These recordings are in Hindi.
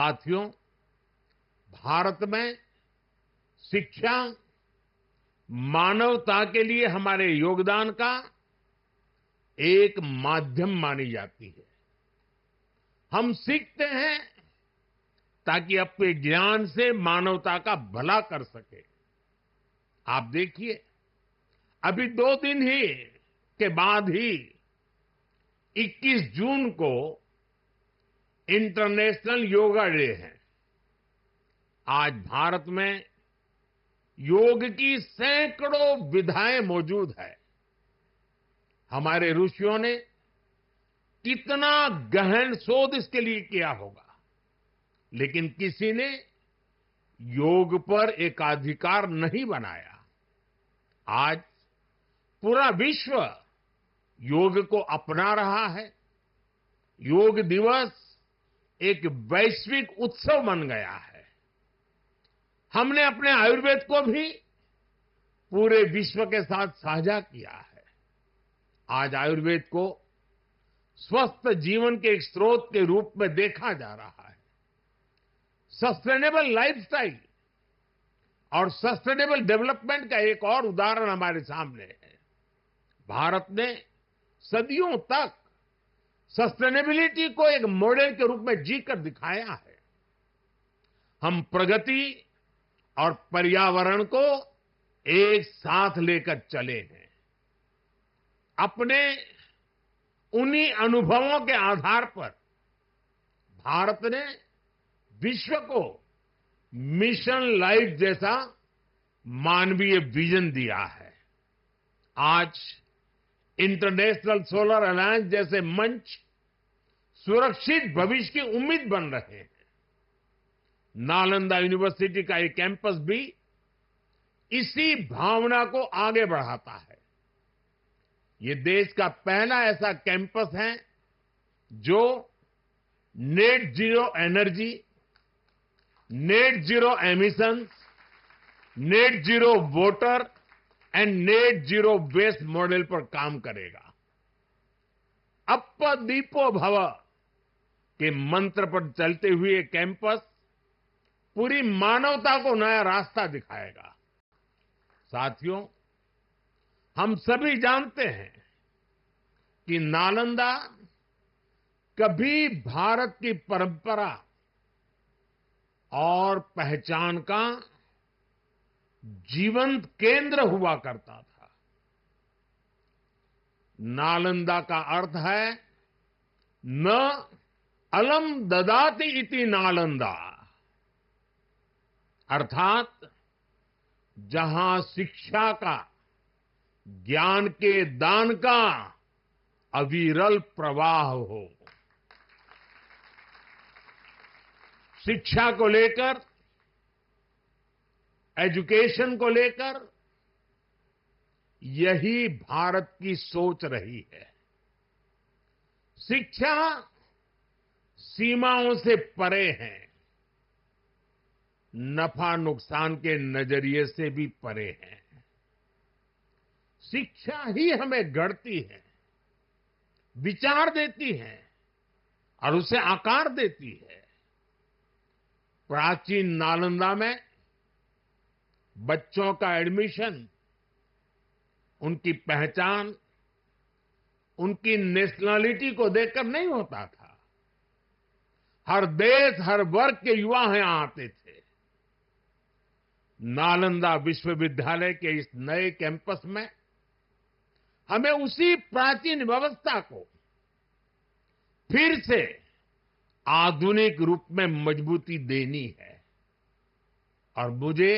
साथियों, भारत में शिक्षा मानवता के लिए हमारे योगदान का एक माध्यम मानी जाती है। हम सीखते हैं ताकि अपने ज्ञान से मानवता का भला कर सके। आप देखिए, अभी 2 दिन ही के बाद ही 21 जून को इंटरनेशनल योगा डे है। आज भारत में योग की सैकड़ों विधाएं मौजूद है। हमारे ऋषियों ने कितना गहन शोध इसके लिए किया होगा, लेकिन किसी ने योग पर एकाधिकार नहीं बनाया। आज पूरा विश्व योग को अपना रहा है। योग दिवस एक वैश्विक उत्सव बन गया है। हमने अपने आयुर्वेद को भी पूरे विश्व के साथ साझा किया है। आज आयुर्वेद को स्वस्थ जीवन के एक स्रोत के रूप में देखा जा रहा है। सस्टेनेबल लाइफस्टाइल और सस्टेनेबल डेवलपमेंट का एक और उदाहरण हमारे सामने है। भारत ने सदियों तक सस्टेनेबिलिटी को एक मॉडल के रूप में जीकर दिखाया है। हम प्रगति और पर्यावरण को एक साथ लेकर चले हैं। अपने उन्हीं अनुभवों के आधार पर भारत ने विश्व को मिशन लाइफ जैसा मानवीय विजन दिया है। आज इंटरनेशनल सोलर अलायंस जैसे मंच सुरक्षित भविष्य की उम्मीद बन रहे हैं। नालंदा यूनिवर्सिटी का एक कैंपस भी इसी भावना को आगे बढ़ाता है। ये देश का पहला ऐसा कैंपस है जो net zero energy, net zero emissions, net zero water and net zero waste model पर काम करेगा। अप्प दीपो भव के मंत्र पर चलते हुए कैंपस पूरी मानवता को नया रास्ता दिखाएगा। साथियों, हम सभी जानते हैं कि नालंदा कभी भारत की परंपरा और पहचान का जीवंत केंद्र हुआ करता था। नालंदा का अर्थ है न अलम ददाति इति नालंदा, अर्थात जहां शिक्षा का, ज्ञान के दान का अविरल प्रवाह हो। शिक्षा को लेकर, एजुकेशन को लेकर यही भारत की सोच रही है। शिक्षा सीमाओं से परे है, नफा नुकसान के नजरिए से भी परे है। शिक्षा ही हमें गढ़ती है, विचार देती है और उसे आकार देती है। प्राचीन नालंदा में बच्चों का एडमिशन उनकी पहचान, उनकी नेशनलिटी को देखकर नहीं होता था। हर देश, हर वर्ग के युवा यहां आते थे। नालंदा विश्वविद्यालय के इस नए कैंपस में हमें उसी प्राचीन व्यवस्था को फिर से आधुनिक रूप में मजबूती देनी है। और मुझे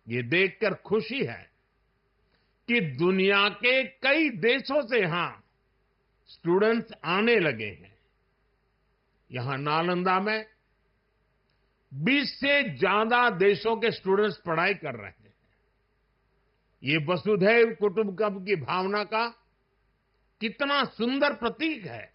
ये देखकर खुशी है कि दुनिया के कई देशों से यहां स्टूडेंट्स आने लगे हैं। यहां नालंदा में 20 से ज्यादा देशों के स्टूडेंट्स पढ़ाई कर रहे हैं। ये वसुधैव कुटुंबकम की भावना का कितना सुंदर प्रतीक है।